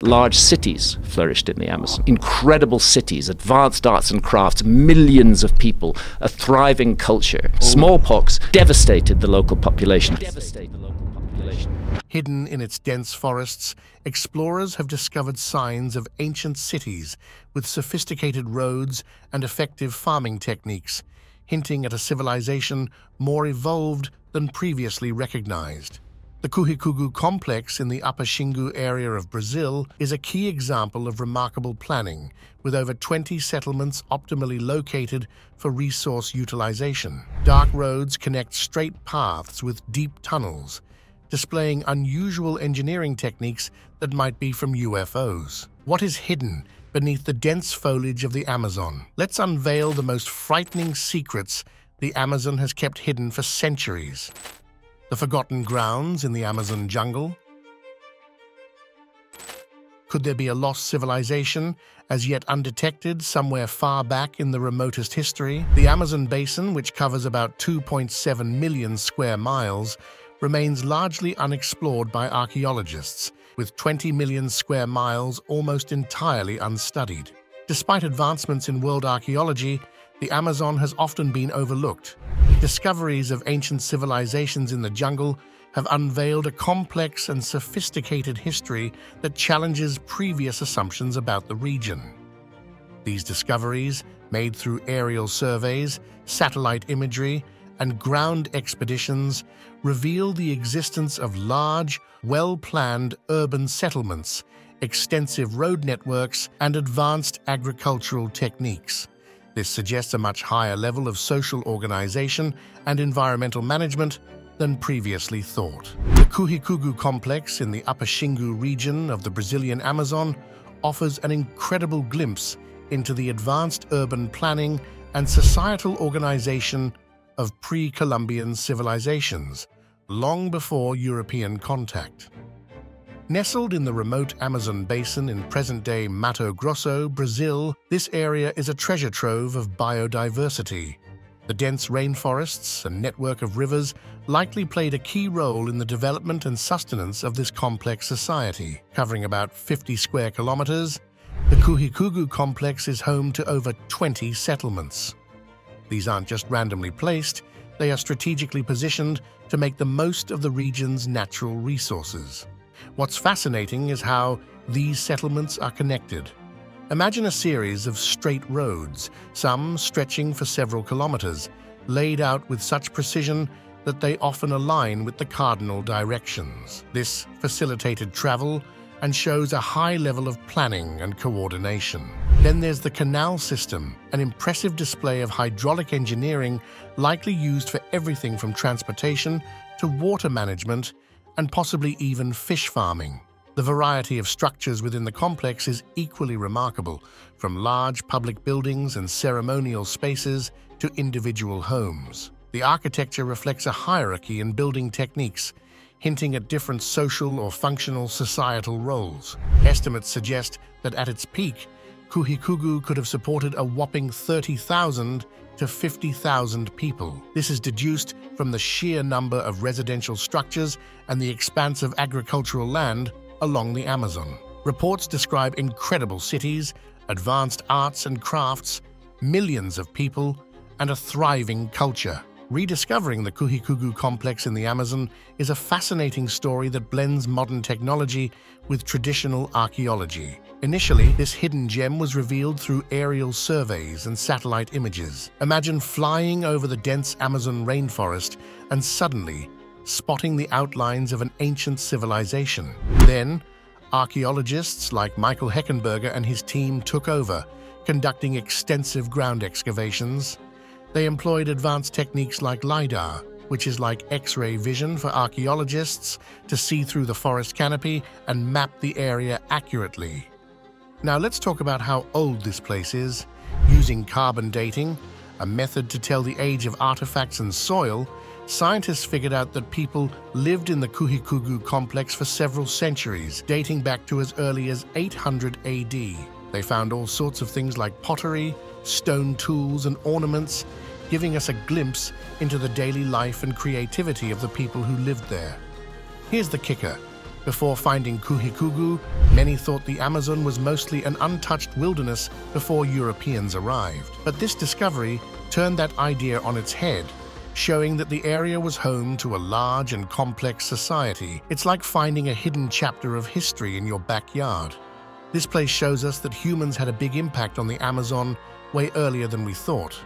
Large cities flourished in the Amazon. Incredible cities, advanced arts and crafts, millions of people, a thriving culture. Smallpox devastated the local population. Hidden in its dense forests, explorers have discovered signs of ancient cities with sophisticated roads and effective farming techniques, hinting at a civilization more evolved than previously recognized. The Cuhigugu complex in the Upper Xingu area of Brazil is a key example of remarkable planning, with over 20 settlements optimally located for resource utilization. Dark roads connect straight paths with deep tunnels, displaying unusual engineering techniques that might be from UFOs. What is hidden beneath the dense foliage of the Amazon? Let's unveil the most frightening secrets the Amazon has kept hidden for centuries. The forgotten grounds in the Amazon jungle? Could there be a lost civilization, as yet undetected, somewhere far back in the remotest history? The Amazon basin, which covers about 2.7 million square miles, remains largely unexplored by archaeologists, with 20 million square miles almost entirely unstudied. Despite advancements in world archaeology, the Amazon has often been overlooked. Discoveries of ancient civilizations in the jungle have unveiled a complex and sophisticated history that challenges previous assumptions about the region. These discoveries, made through aerial surveys, satellite imagery, and ground expeditions, reveal the existence of large, well-planned urban settlements, extensive road networks, and advanced agricultural techniques. This suggests a much higher level of social organization and environmental management than previously thought. The Cuhigugu complex in the Upper Xingu region of the Brazilian Amazon offers an incredible glimpse into the advanced urban planning and societal organization of pre-Columbian civilizations, long before European contact. Nestled in the remote Amazon basin in present-day Mato Grosso, Brazil, this area is a treasure trove of biodiversity. The dense rainforests and network of rivers likely played a key role in the development and sustenance of this complex society. Covering about 50 square kilometers, the Cuhigugu complex is home to over 20 settlements. These aren't just randomly placed, they are strategically positioned to make the most of the region's natural resources. What's fascinating is how these settlements are connected. Imagine a series of straight roads, some stretching for several kilometers, laid out with such precision that they often align with the cardinal directions. This facilitated travel and shows a high level of planning and coordination. Then there's the canal system, an impressive display of hydraulic engineering likely used for everything from transportation to water management and possibly even fish farming. The variety of structures within the complex is equally remarkable, from large public buildings and ceremonial spaces to individual homes. The architecture reflects a hierarchy in building techniques, hinting at different social or functional societal roles. Estimates suggest that at its peak, Cuhigugu could have supported a whopping 30,000 to 50,000 people. This is deduced from the sheer number of residential structures and the expanse of agricultural land along the Amazon. Reports describe incredible cities, advanced arts and crafts, millions of people, and a thriving culture. Rediscovering the Cuhigugu complex in the Amazon is a fascinating story that blends modern technology with traditional archaeology. Initially, this hidden gem was revealed through aerial surveys and satellite images. Imagine flying over the dense Amazon rainforest and suddenly spotting the outlines of an ancient civilization. Then, archaeologists like Michael Heckenberger and his team took over, conducting extensive ground excavations. They employed advanced techniques like LiDAR, which is like X-ray vision for archaeologists, to see through the forest canopy and map the area accurately. Now let's talk about how old this place is. Using carbon dating, a method to tell the age of artifacts and soil, scientists figured out that people lived in the Cuhigugu complex for several centuries, dating back to as early as 800 AD. They found all sorts of things like pottery, stone tools, and ornaments, giving us a glimpse into the daily life and creativity of the people who lived there. Here's the kicker. Before finding Kuhikugu, many thought the Amazon was mostly an untouched wilderness before Europeans arrived. But this discovery turned that idea on its head, showing that the area was home to a large and complex society. It's like finding a hidden chapter of history in your backyard. This place shows us that humans had a big impact on the Amazon way earlier than we thought.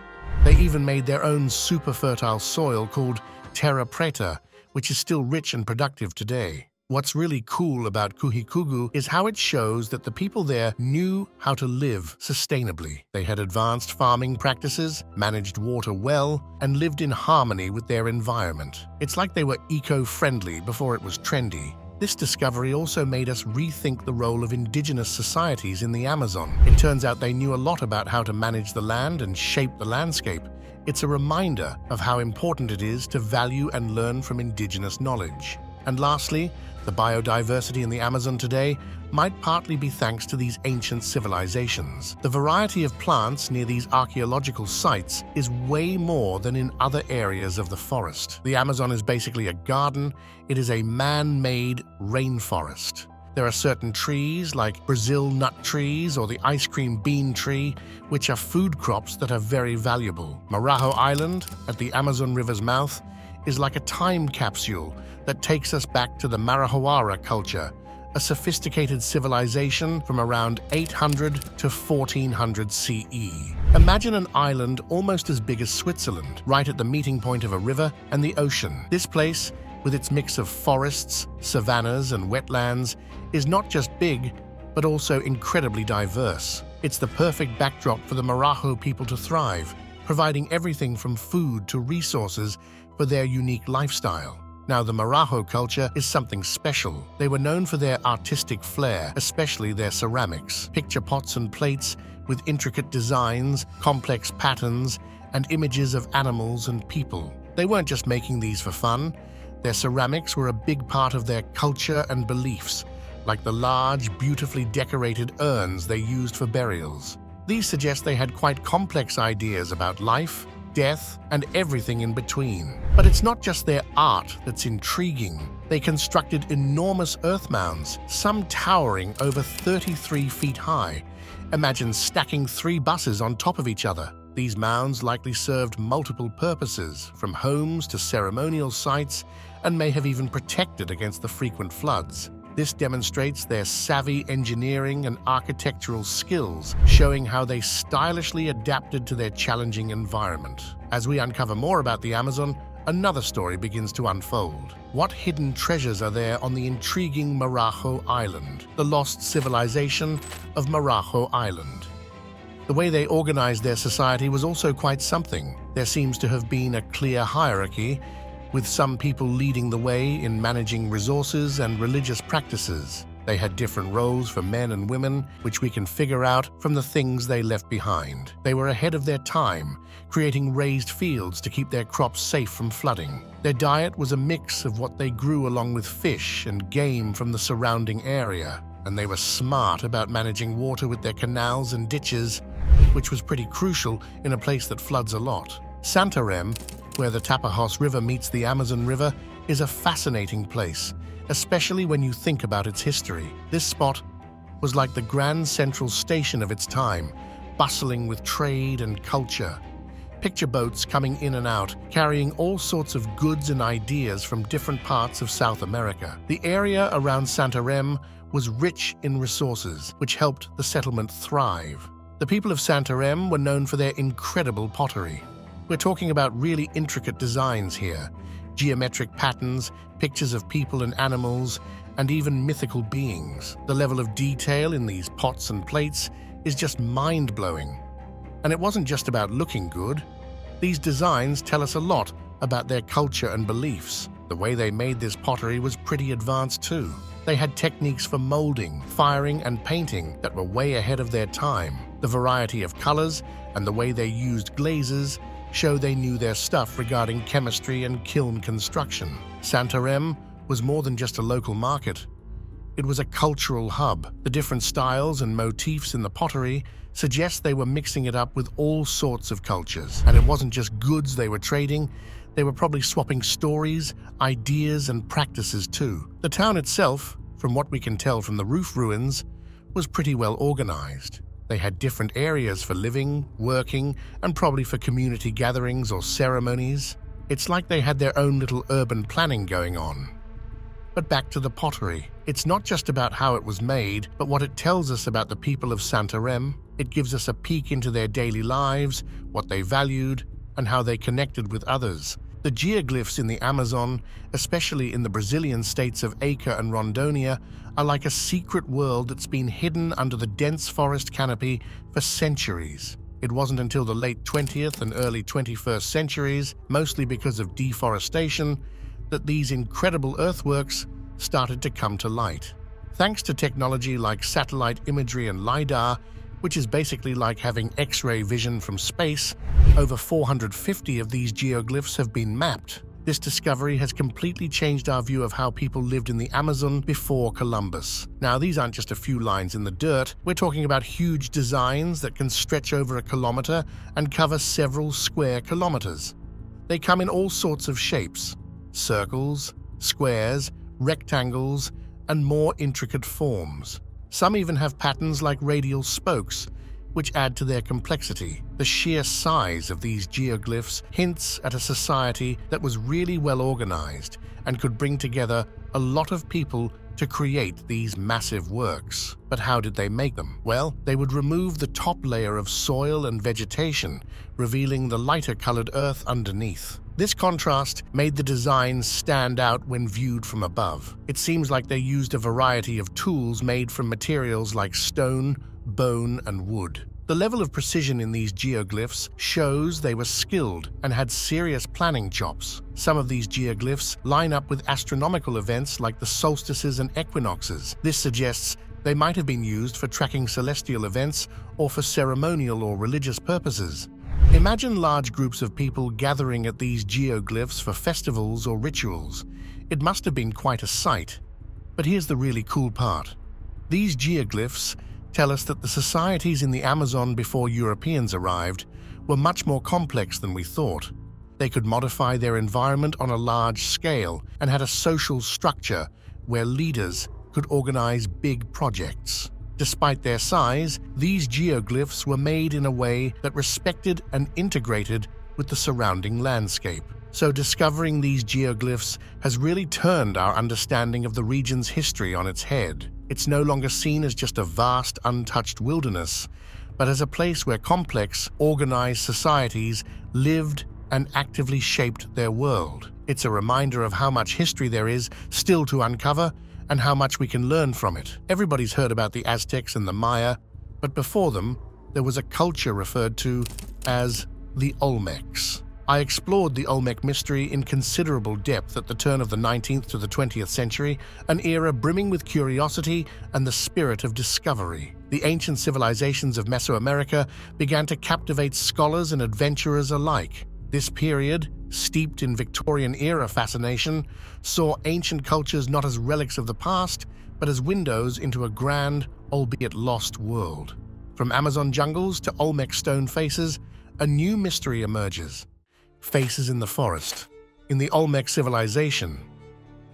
They even made their own super fertile soil called terra preta, which is still rich and productive today. What's really cool about Kuhikugu is how it shows that the people there knew how to live sustainably. They had advanced farming practices, managed water well, and lived in harmony with their environment. It's like they were eco-friendly before it was trendy. This discovery also made us rethink the role of indigenous societies in the Amazon. It turns out they knew a lot about how to manage the land and shape the landscape. It's a reminder of how important it is to value and learn from indigenous knowledge. And lastly, the biodiversity in the Amazon today might partly be thanks to these ancient civilizations. The variety of plants near these archaeological sites is way more than in other areas of the forest. The Amazon is basically a garden. It is a man-made rainforest. There are certain trees like Brazil nut trees or the ice cream bean tree, which are food crops that are very valuable. Marajo Island, at the Amazon River's mouth, is like a time capsule that takes us back to the Marajoara culture, a sophisticated civilization from around 800 to 1400 CE. Imagine an island almost as big as Switzerland, right at the meeting point of a river and the ocean. This place, with its mix of forests, savannas, and wetlands, is not just big, but also incredibly diverse. It's the perfect backdrop for the Marajo people to thrive, providing everything from food to resources for their unique lifestyle. Now, the Marajo culture is something special. They were known for their artistic flair, especially their ceramics. Picture pots and plates with intricate designs, complex patterns, and images of animals and people. They weren't just making these for fun. Their ceramics were a big part of their culture and beliefs, like the large, beautifully decorated urns they used for burials. These suggest they had quite complex ideas about life, death, and everything in between. But it's not just their art that's intriguing. They constructed enormous earth mounds, some towering over 33 feet high. Imagine stacking 3 buses on top of each other. These mounds likely served multiple purposes, from homes to ceremonial sites, and may have even protected against the frequent floods. This demonstrates their savvy engineering and architectural skills, showing how they stylishly adapted to their challenging environment. As we uncover more about the Amazon, another story begins to unfold. What hidden treasures are there on the intriguing Marajo Island, the lost civilization of Marajo Island? The way they organized their society was also quite something. There seems to have been a clear hierarchy, with some people leading the way in managing resources and religious practices. They had different roles for men and women, which we can figure out from the things they left behind. They were ahead of their time, creating raised fields to keep their crops safe from flooding. Their diet was a mix of what they grew along with fish and game from the surrounding area, and they were smart about managing water with their canals and ditches, which was pretty crucial in a place that floods a lot. Santarém, where the Tapajos River meets the Amazon River, is a fascinating place, especially when you think about its history. This spot was like the grand central station of its time, bustling with trade and culture. Picture boats coming in and out, carrying all sorts of goods and ideas from different parts of South America. The area around Santarém was rich in resources, which helped the settlement thrive. The people of Santarém were known for their incredible pottery. We're talking about really intricate designs here, geometric patterns, pictures of people and animals, and even mythical beings. The level of detail in these pots and plates is just mind-blowing. And it wasn't just about looking good. These designs tell us a lot about their culture and beliefs. The way they made this pottery was pretty advanced too. They had techniques for molding, firing, and painting that were way ahead of their time. The variety of colors and the way they used glazes show they knew their stuff regarding chemistry and kiln construction. Santarém was more than just a local market. It was a cultural hub. The different styles and motifs in the pottery suggest they were mixing it up with all sorts of cultures. And it wasn't just goods they were trading, they were probably swapping stories, ideas, and practices too. The town itself, from what we can tell from the roof ruins, was pretty well organized. They had different areas for living, working, and probably for community gatherings or ceremonies. It's like they had their own little urban planning going on. But back to the pottery. It's not just about how it was made, but what it tells us about the people of Santarém. It gives us a peek into their daily lives, what they valued, and how they connected with others. The geoglyphs in the Amazon, especially in the Brazilian states of Acre and Rondônia, are like a secret world that's been hidden under the dense forest canopy for centuries. It wasn't until the late 20th and early 21st centuries, mostly because of deforestation, that these incredible earthworks started to come to light. Thanks to technology like satellite imagery and LiDAR, which is basically like having X-ray vision from space, over 450 of these geoglyphs have been mapped. This discovery has completely changed our view of how people lived in the Amazon before Columbus. Now, these aren't just a few lines in the dirt. We're talking about huge designs that can stretch over a kilometer and cover several square kilometers. They come in all sorts of shapes: circles, squares, rectangles, and more intricate forms. Some even have patterns like radial spokes, which add to their complexity. The sheer size of these geoglyphs hints at a society that was really well organized and could bring together a lot of people to create these massive works. But how did they make them? Well, they would remove the top layer of soil and vegetation, revealing the lighter-colored earth underneath. This contrast made the designs stand out when viewed from above. It seems like they used a variety of tools made from materials like stone, bone, and wood. The level of precision in these geoglyphs shows they were skilled and had serious planning chops. Some of these geoglyphs line up with astronomical events like the solstices and equinoxes. This suggests they might have been used for tracking celestial events or for ceremonial or religious purposes. Imagine large groups of people gathering at these geoglyphs for festivals or rituals. It must have been quite a sight. But here's the really cool part. These geoglyphs tell us that the societies in the Amazon before Europeans arrived were much more complex than we thought. They could modify their environment on a large scale and had a social structure where leaders could organize big projects. Despite their size, these geoglyphs were made in a way that respected and integrated with the surrounding landscape. So discovering these geoglyphs has really turned our understanding of the region's history on its head. It's no longer seen as just a vast, untouched wilderness, but as a place where complex, organized societies lived and actively shaped their world. It's a reminder of how much history there is still to uncover and how much we can learn from it. Everybody's heard about the Aztecs and the Maya, but before them, there was a culture referred to as the Olmecs. I explored the Olmec mystery in considerable depth at the turn of the 19th to the 20th century, an era brimming with curiosity and the spirit of discovery. The ancient civilizations of Mesoamerica began to captivate scholars and adventurers alike. This period, steeped in Victorian-era fascination, saw ancient cultures not as relics of the past, but as windows into a grand, albeit lost world. From Amazon jungles to Olmec stone faces, a new mystery emerges. Faces in the forest. In the Olmec civilization,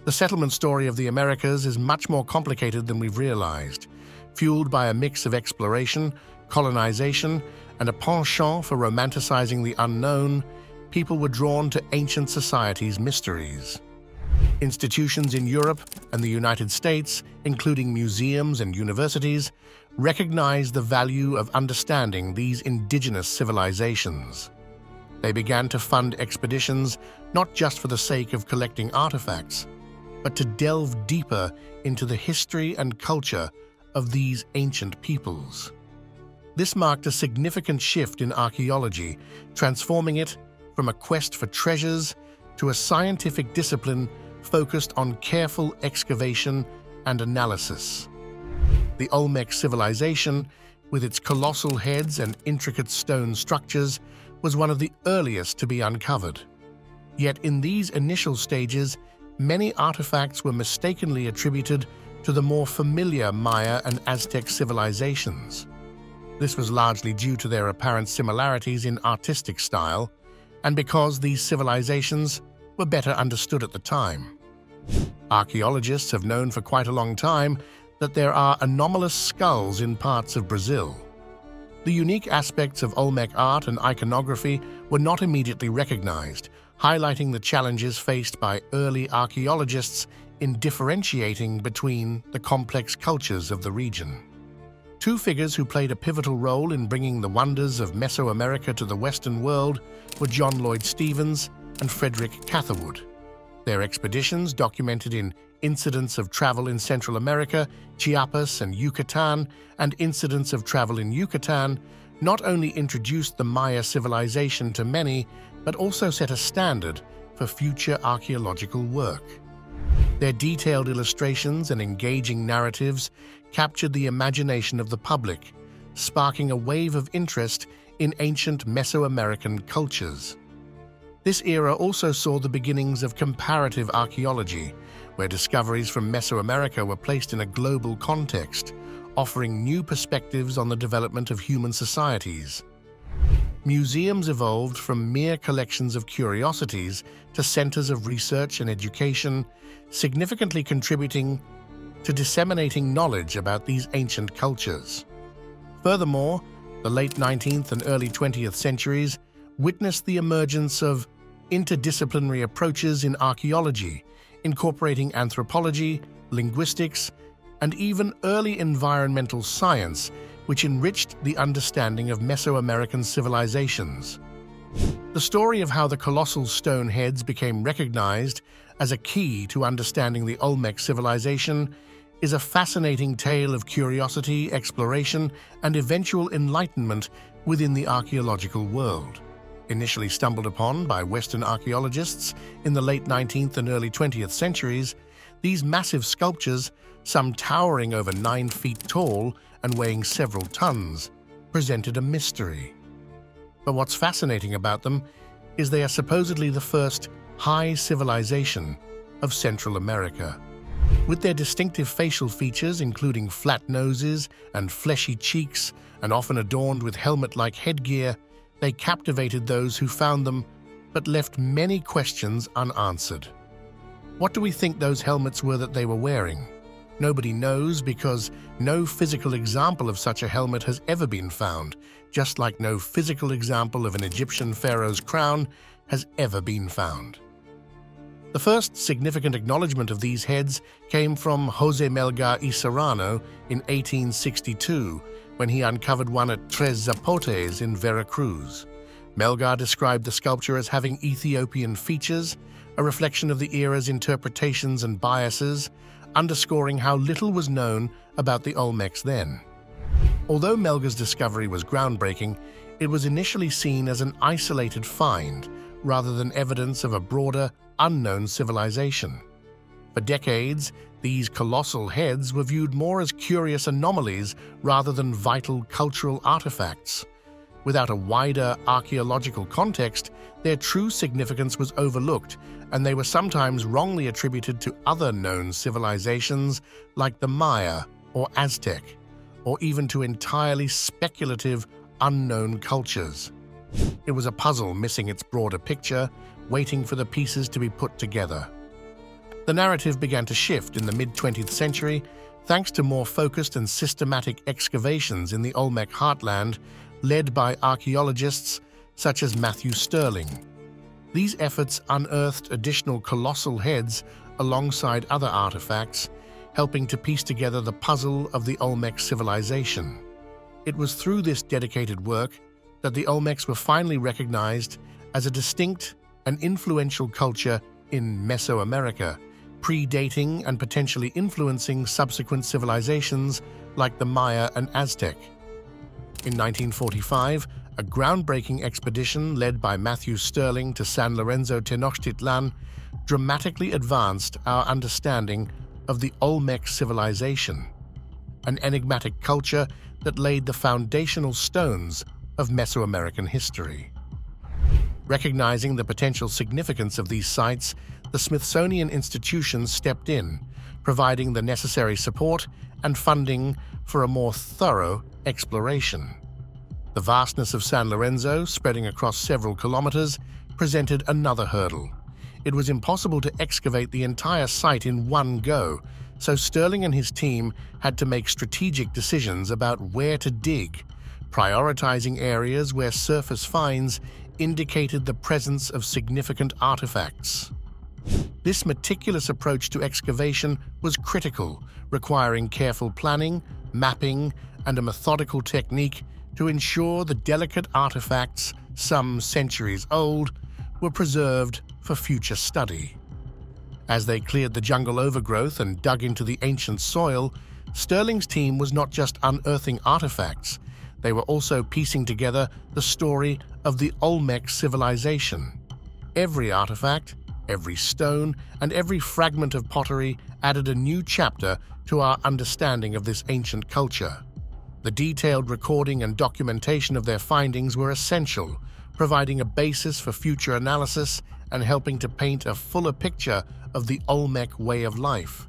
the settlement story of the Americas is much more complicated than we've realized, fueled by a mix of exploration, colonization, and a penchant for romanticizing the unknown. People were drawn to ancient societies' mysteries. Institutions in Europe and the United States, including museums and universities, recognized the value of understanding these indigenous civilizations. They began to fund expeditions not just for the sake of collecting artifacts, but to delve deeper into the history and culture of these ancient peoples. This marked a significant shift in archaeology, transforming it from a quest for treasures to a scientific discipline focused on careful excavation and analysis. The Olmec civilization, with its colossal heads and intricate stone structures, was one of the earliest to be uncovered. Yet in these initial stages, many artifacts were mistakenly attributed to the more familiar Maya and Aztec civilizations. This was largely due to their apparent similarities in artistic style, and because these civilizations were better understood at the time. Archaeologists have known for quite a long time that there are anomalous skulls in parts of Brazil. The unique aspects of Olmec art and iconography were not immediately recognized, highlighting the challenges faced by early archaeologists in differentiating between the complex cultures of the region. Two figures who played a pivotal role in bringing the wonders of Mesoamerica to the Western world were John Lloyd Stephens and Frederick Catherwood. Their expeditions, documented in Incidents of Travel in Central America, Chiapas, and Yucatan, and Incidents of Travel in Yucatan, not only introduced the Maya civilization to many, but also set a standard for future archaeological work. Their detailed illustrations and engaging narratives captured the imagination of the public, sparking a wave of interest in ancient Mesoamerican cultures. This era also saw the beginnings of comparative archaeology, where discoveries from Mesoamerica were placed in a global context, offering new perspectives on the development of human societies. Museums evolved from mere collections of curiosities to centers of research and education, significantly contributing to disseminating knowledge about these ancient cultures. Furthermore, the late 19th and early 20th centuries witnessed the emergence of interdisciplinary approaches in archaeology, incorporating anthropology, linguistics, and even early environmental science, which enriched the understanding of Mesoamerican civilizations. The story of how the colossal stone heads became recognized as a key to understanding the Olmec civilization is a fascinating tale of curiosity, exploration, and eventual enlightenment within the archaeological world. Initially stumbled upon by Western archaeologists in the late 19th and early 20th centuries, these massive sculptures, some towering over 9 feet tall and weighing several tons, presented a mystery. But what's fascinating about them is they are supposedly the first high civilization of Central America. With their distinctive facial features, including flat noses and fleshy cheeks, and often adorned with helmet-like headgear, they captivated those who found them, but left many questions unanswered. What do we think those helmets were that they were wearing? Nobody knows, because no physical example of such a helmet has ever been found, just like no physical example of an Egyptian pharaoh's crown has ever been found. The first significant acknowledgement of these heads came from José Melgar y Serrano in 1862, when he uncovered one at Tres Zapotes in Veracruz. Melgar described the sculpture as having Ethiopian features, a reflection of the era's interpretations and biases, underscoring how little was known about the Olmecs then. Although Melgar's discovery was groundbreaking, it was initially seen as an isolated find rather than evidence of a broader, unknown civilization. For decades, these colossal heads were viewed more as curious anomalies rather than vital cultural artifacts. Without a wider archaeological context, their true significance was overlooked, and they were sometimes wrongly attributed to other known civilizations like the Maya or Aztec, or even to entirely speculative, unknown cultures. It was a puzzle missing its broader picture, waiting for the pieces to be put together. The narrative began to shift in the mid-20th century, thanks to more focused and systematic excavations in the Olmec heartland, led by archaeologists such as Matthew Stirling. These efforts unearthed additional colossal heads alongside other artifacts, helping to piece together the puzzle of the Olmec civilization. It was through this dedicated work that the Olmecs were finally recognized as a distinct and influential culture in Mesoamerica, predating and potentially influencing subsequent civilizations like the Maya and Aztec. In 1945, a groundbreaking expedition led by Matthew Stirling to San Lorenzo Tenochtitlan dramatically advanced our understanding of the Olmec civilization, an enigmatic culture that laid the foundational stones of Mesoamerican history. Recognizing the potential significance of these sites, the Smithsonian Institution stepped in, providing the necessary support and funding for a more thorough exploration. The vastness of San Lorenzo, spreading across several kilometers, presented another hurdle. It was impossible to excavate the entire site in one go, so Sterling and his team had to make strategic decisions about where to dig, prioritizing areas where surface finds indicated the presence of significant artifacts. This meticulous approach to excavation was critical, requiring careful planning, mapping, and a methodical technique to ensure the delicate artifacts, some centuries old, were preserved for future study. As they cleared the jungle overgrowth and dug into the ancient soil, Sterling's team was not just unearthing artifacts, they were also piecing together the story of the Olmec civilization. Every artifact, every stone, and every fragment of pottery added a new chapter to our understanding of this ancient culture. The detailed recording and documentation of their findings were essential, providing a basis for future analysis and helping to paint a fuller picture of the Olmec way of life.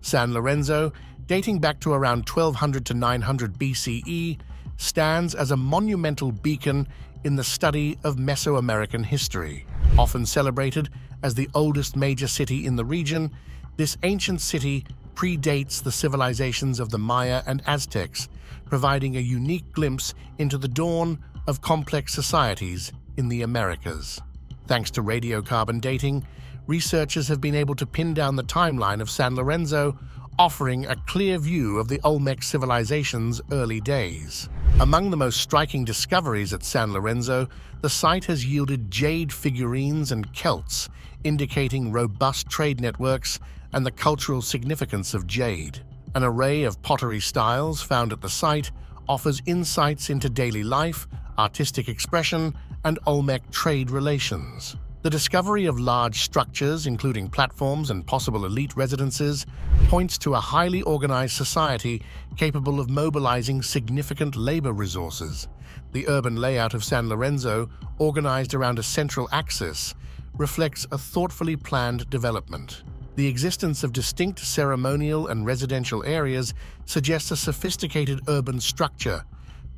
San Lorenzo, dating back to around 1200 to 900 BCE, stands as a monumental beacon in the study of Mesoamerican history. Often celebrated as the oldest major city in the region, this ancient city predates the civilizations of the Maya and Aztecs, providing a unique glimpse into the dawn of complex societies in the Americas. Thanks to radiocarbon dating, researchers have been able to pin down the timeline of San Lorenzo, offering a clear view of the Olmec civilization's early days. Among the most striking discoveries at San Lorenzo, the site has yielded jade figurines and celts, indicating robust trade networks and the cultural significance of jade. An array of pottery styles found at the site offers insights into daily life, artistic expression, and Olmec trade relations. The discovery of large structures, including platforms and possible elite residences, points to a highly organized society capable of mobilizing significant labor resources. The urban layout of San Lorenzo, organized around a central axis, reflects a thoughtfully planned development. The existence of distinct ceremonial and residential areas suggests a sophisticated urban structure,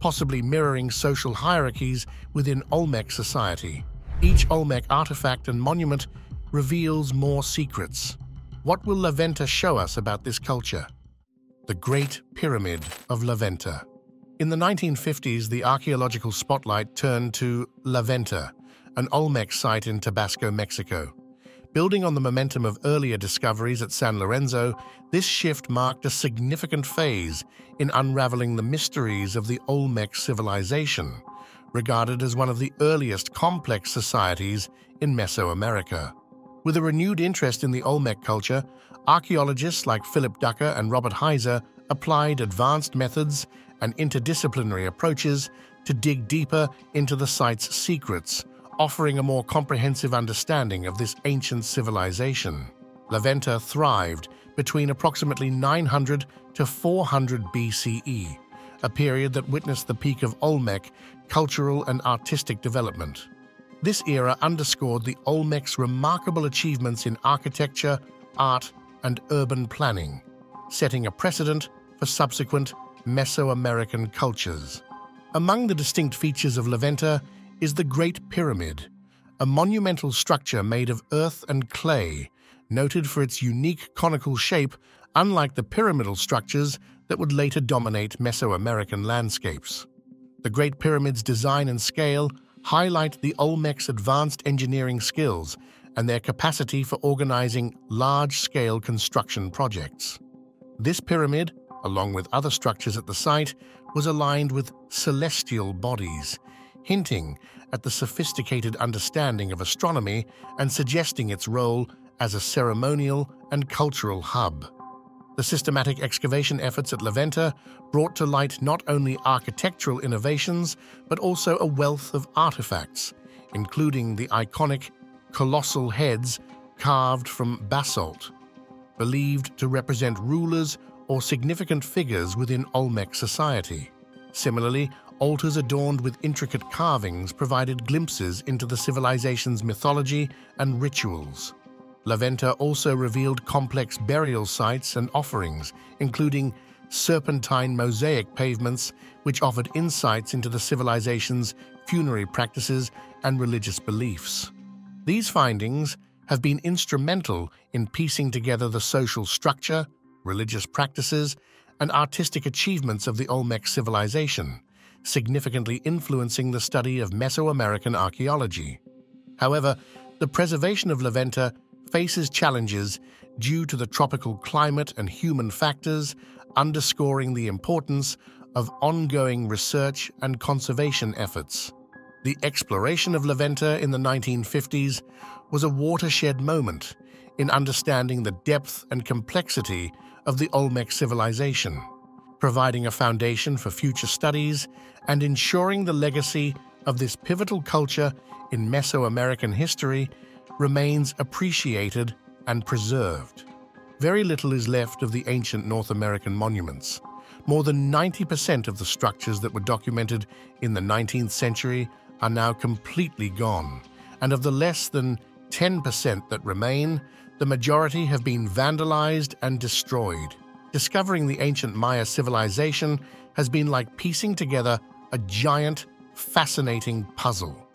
possibly mirroring social hierarchies within Olmec society. Each Olmec artifact and monument reveals more secrets. What will La Venta show us about this culture? The Great Pyramid of La Venta. In the 1950s, the archaeological spotlight turned to La Venta, an Olmec site in Tabasco, Mexico. Building on the momentum of earlier discoveries at San Lorenzo, this shift marked a significant phase in unraveling the mysteries of the Olmec civilization, regarded as one of the earliest complex societies in Mesoamerica. With a renewed interest in the Olmec culture, archaeologists like Philip Ducker and Robert Heiser applied advanced methods and interdisciplinary approaches to dig deeper into the site's secrets, offering a more comprehensive understanding of this ancient civilization. La Venta thrived between approximately 900 to 400 BCE, a period that witnessed the peak of Olmec cultural and artistic development. This era underscored the Olmec's remarkable achievements in architecture, art, and urban planning, setting a precedent for subsequent Mesoamerican cultures. Among the distinct features of La Venta is the Great Pyramid, a monumental structure made of earth and clay, noted for its unique conical shape, unlike the pyramidal structures that would later dominate Mesoamerican landscapes. The Great Pyramid's design and scale highlight the Olmec's advanced engineering skills and their capacity for organizing large-scale construction projects. This pyramid, along with other structures at the site, was aligned with celestial bodies, hinting at the sophisticated understanding of astronomy and suggesting its role as a ceremonial and cultural hub. The systematic excavation efforts at La Venta brought to light not only architectural innovations, but also a wealth of artifacts, including the iconic colossal heads carved from basalt, believed to represent rulers or significant figures within Olmec society. Similarly, altars adorned with intricate carvings provided glimpses into the civilization's mythology and rituals. La Venta also revealed complex burial sites and offerings, including serpentine mosaic pavements, which offered insights into the civilization's funerary practices and religious beliefs. These findings, have been instrumental in piecing together the social structure, religious practices, and artistic achievements of the Olmec civilization, significantly influencing the study of Mesoamerican archaeology. However, the preservation of La Venta faces challenges due to the tropical climate and human factors, underscoring the importance of ongoing research and conservation efforts. The exploration of La Venta in the 1950s was a watershed moment in understanding the depth and complexity of the Olmec civilization, providing a foundation for future studies and ensuring the legacy of this pivotal culture in Mesoamerican history remains appreciated and preserved. Very little is left of the ancient North American monuments. More than 90% of the structures that were documented in the 19th century are now completely gone, and of the less than 10% that remain, the majority have been vandalized and destroyed. Discovering the ancient Maya civilization has been like piecing together a giant, fascinating puzzle.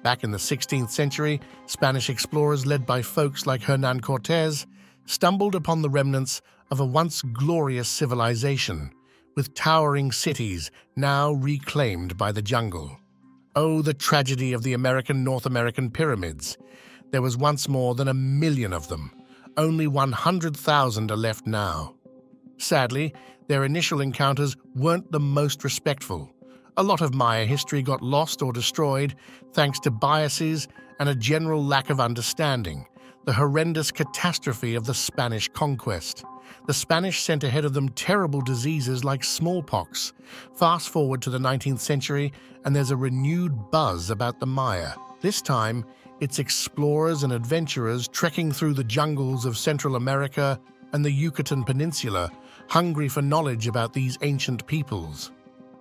Back in the 16th century, Spanish explorers led by folks like Hernán Cortés stumbled upon the remnants of a once glorious civilization, with towering cities now reclaimed by the jungle. Oh, the tragedy of the North American pyramids. There was once more than 1 million of them. Only 100,000 are left now. Sadly, their initial encounters weren't the most respectful. A lot of Maya history got lost or destroyed thanks to biases and a general lack of understanding, the horrendous catastrophe of the Spanish conquest. The Spanish sent ahead of them terrible diseases like smallpox. Fast forward to the 19th century, and there's a renewed buzz about the Maya. This time, it's explorers and adventurers trekking through the jungles of Central America and the Yucatan Peninsula, hungry for knowledge about these ancient peoples.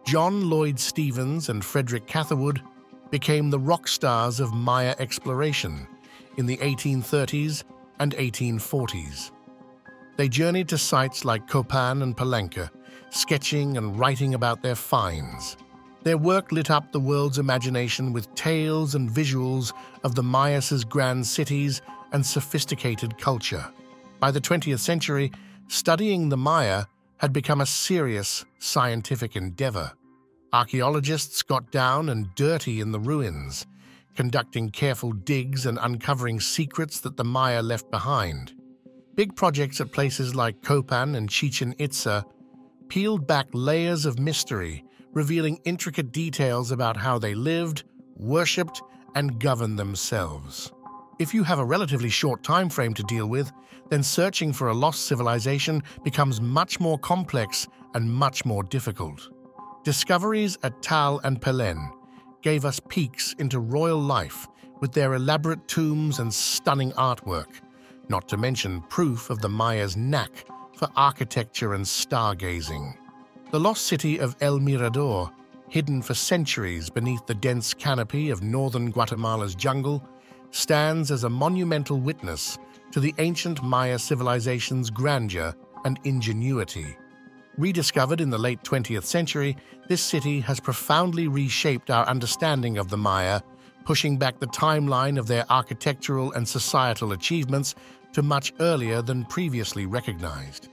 John Lloyd Stevens and Frederick Catherwood became the rock stars of Maya exploration in the 1830s and 1840s. They journeyed to sites like Copan and Palenque, sketching and writing about their finds. Their work lit up the world's imagination with tales and visuals of the Mayas' grand cities and sophisticated culture. By the 20th century, studying the Maya had become a serious scientific endeavor. Archaeologists got down and dirty in the ruins, conducting careful digs and uncovering secrets that the Maya left behind. Big projects at places like Copan and Chichen Itza peeled back layers of mystery, revealing intricate details about how they lived, worshipped, and governed themselves. If you have a relatively short time frame to deal with, then searching for a lost civilization becomes much more complex and much more difficult. Discoveries at Tal and Pelen gave us peeks into royal life with their elaborate tombs and stunning artwork, not to mention proof of the Mayas' knack for architecture and stargazing. The lost city of El Mirador, hidden for centuries beneath the dense canopy of northern Guatemala's jungle, stands as a monumental witness to the ancient Maya civilization's grandeur and ingenuity. Rediscovered in the late 20th century, this city has profoundly reshaped our understanding of the Maya, pushing back the timeline of their architectural and societal achievements to much earlier than previously recognized.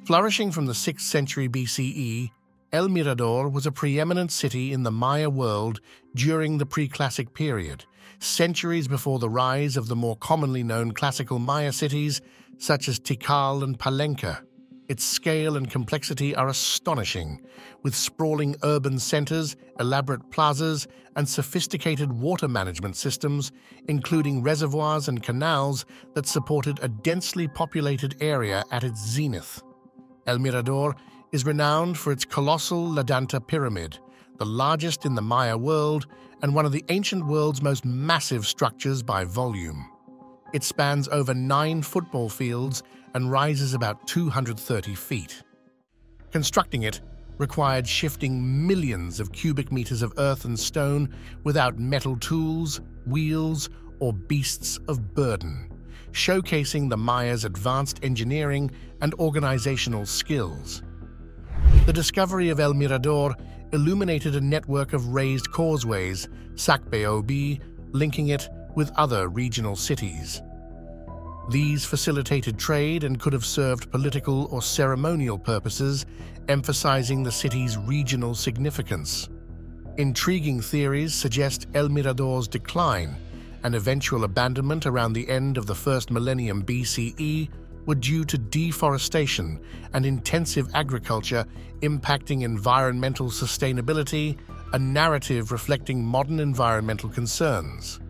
Flourishing from the 6th century BCE, El Mirador was a preeminent city in the Maya world during the pre-classic period, centuries before the rise of the more commonly known classical Maya cities such as Tikal and Palenque. Its scale and complexity are astonishing, with sprawling urban centers, elaborate plazas, and sophisticated water management systems, including reservoirs and canals that supported a densely populated area at its zenith. El Mirador is renowned for its colossal La Danta pyramid, the largest in the Maya world and one of the ancient world's most massive structures by volume. It spans over 9 football fields and rises about 230 feet. Constructing it required shifting millions of cubic meters of earth and stone without metal tools, wheels, or beasts of burden, showcasing the Mayas' advanced engineering and organizational skills. The discovery of El Mirador illuminated a network of raised causeways, Sacbeobi, linking it with other regional cities. These facilitated trade and could have served political or ceremonial purposes, emphasizing the city's regional significance. Intriguing theories suggest El Mirador's decline and eventual abandonment around the end of the first millennium BCE were due to deforestation and intensive agriculture impacting environmental sustainability, a narrative reflecting modern environmental concerns.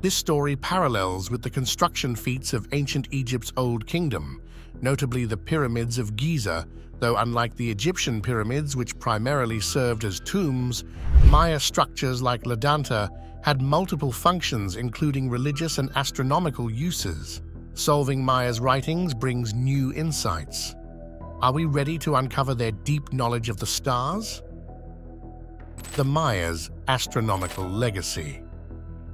This story parallels with the construction feats of ancient Egypt's Old Kingdom, notably the pyramids of Giza, though unlike the Egyptian pyramids, which primarily served as tombs, Maya structures like Ladanta had multiple functions including religious and astronomical uses. Solving Maya's writings brings new insights. Are we ready to uncover their deep knowledge of the stars? The Mayas' astronomical legacy.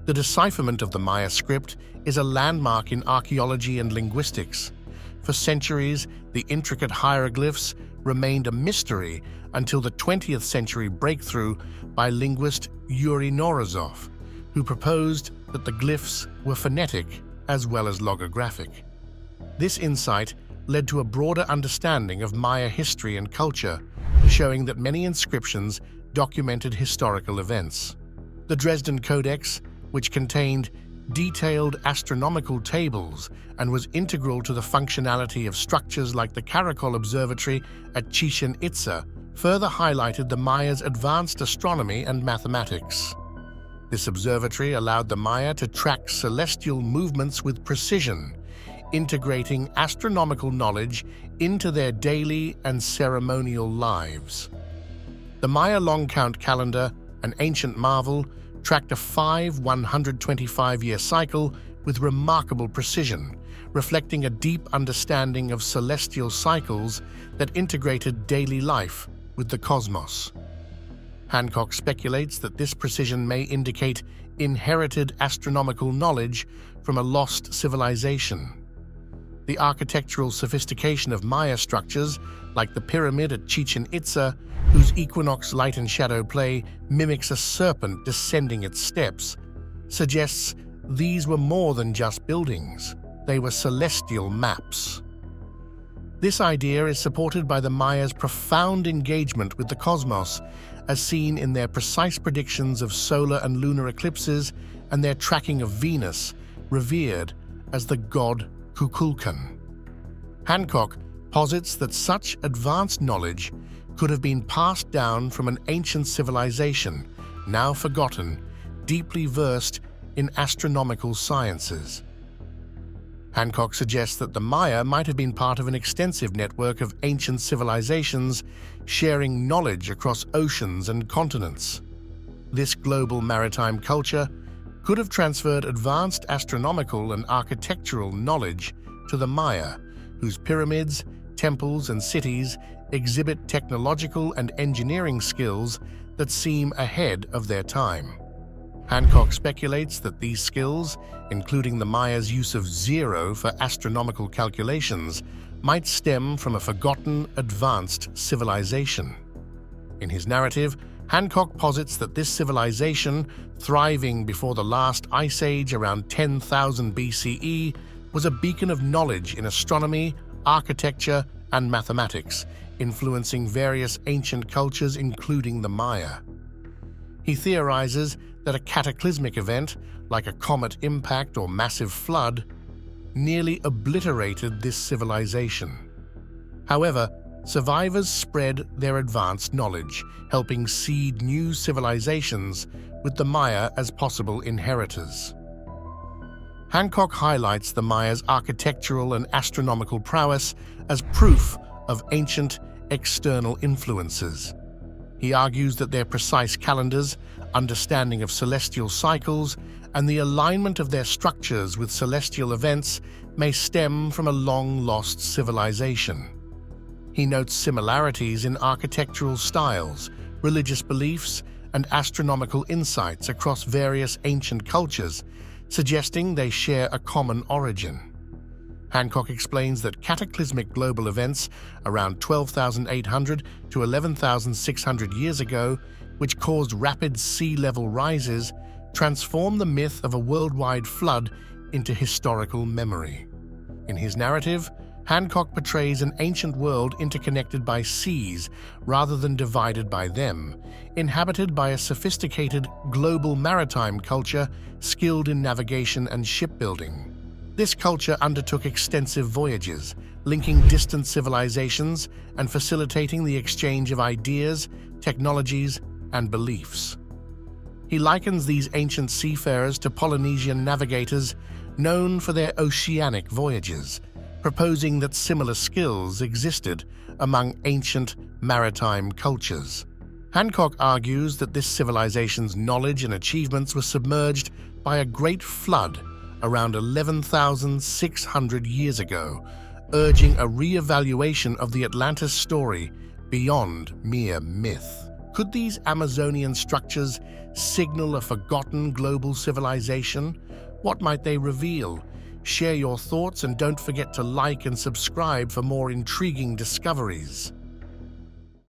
The decipherment of the Maya script is a landmark in archaeology and linguistics. For centuries, the intricate hieroglyphs remained a mystery until the 20th century breakthrough by linguist Yuri Norizov, who proposed that the glyphs were phonetic as well as logographic. This insight led to a broader understanding of Maya history and culture, showing that many inscriptions documented historical events. The Dresden Codex, which contained detailed astronomical tables and was integral to the functionality of structures like the Caracol Observatory at Chichen Itza, further highlighted the Mayas' advanced astronomy and mathematics. This observatory allowed the Maya to track celestial movements with precision, integrating astronomical knowledge into their daily and ceremonial lives. The Maya long count calendar, an ancient marvel, tracked a 125-year cycle with remarkable precision, reflecting a deep understanding of celestial cycles that integrated daily life with the cosmos. Hancock speculates that this precision may indicate inherited astronomical knowledge from a lost civilization. The architectural sophistication of Maya structures, like the pyramid at Chichen Itza, whose equinox light and shadow play mimics a serpent descending its steps, suggests these were more than just buildings. They were celestial maps. This idea is supported by the Mayas' profound engagement with the cosmos, as seen in their precise predictions of solar and lunar eclipses and their tracking of Venus, revered as the god Kukulkan. Hancock posits that such advanced knowledge could have been passed down from an ancient civilization, now forgotten, deeply versed in astronomical sciences. Hancock suggests that the Maya might have been part of an extensive network of ancient civilizations sharing knowledge across oceans and continents. This global maritime culture could have transferred advanced astronomical and architectural knowledge to the Maya, whose pyramids, temples, and cities exhibit technological and engineering skills that seem ahead of their time. Hancock speculates that these skills, including the Mayas' use of zero for astronomical calculations, might stem from a forgotten, advanced civilization. In his narrative, Hancock posits that this civilization, thriving before the last ice age around 10,000 BCE, was a beacon of knowledge in astronomy, architecture, and mathematics, influencing various ancient cultures, including the Maya. He theorizes that a cataclysmic event, like a comet impact or massive flood, nearly obliterated this civilization. However, survivors spread their advanced knowledge, helping seed new civilizations with the Maya as possible inheritors. Hancock highlights the Maya's architectural and astronomical prowess as proof of ancient external influences. He argues that their precise calendars, understanding of celestial cycles, and the alignment of their structures with celestial events may stem from a long-lost civilization. He notes similarities in architectural styles, religious beliefs, and astronomical insights across various ancient cultures, suggesting they share a common origin. Hancock explains that cataclysmic global events around 12,800 to 11,600 years ago, which caused rapid sea level rises, transformed the myth of a worldwide flood into historical memory. In his narrative, Hancock portrays an ancient world interconnected by seas rather than divided by them, inhabited by a sophisticated global maritime culture skilled in navigation and shipbuilding. This culture undertook extensive voyages, linking distant civilizations and facilitating the exchange of ideas, technologies, and beliefs. He likens these ancient seafarers to Polynesian navigators known for their oceanic voyages, proposing that similar skills existed among ancient maritime cultures. Hancock argues that this civilization's knowledge and achievements were submerged by a great flood around 11,600 years ago, urging a re-evaluation of the Atlantis story beyond mere myth. Could these Amazonian structures signal a forgotten global civilization? What might they reveal? Share your thoughts and don't forget to like and subscribe for more intriguing discoveries.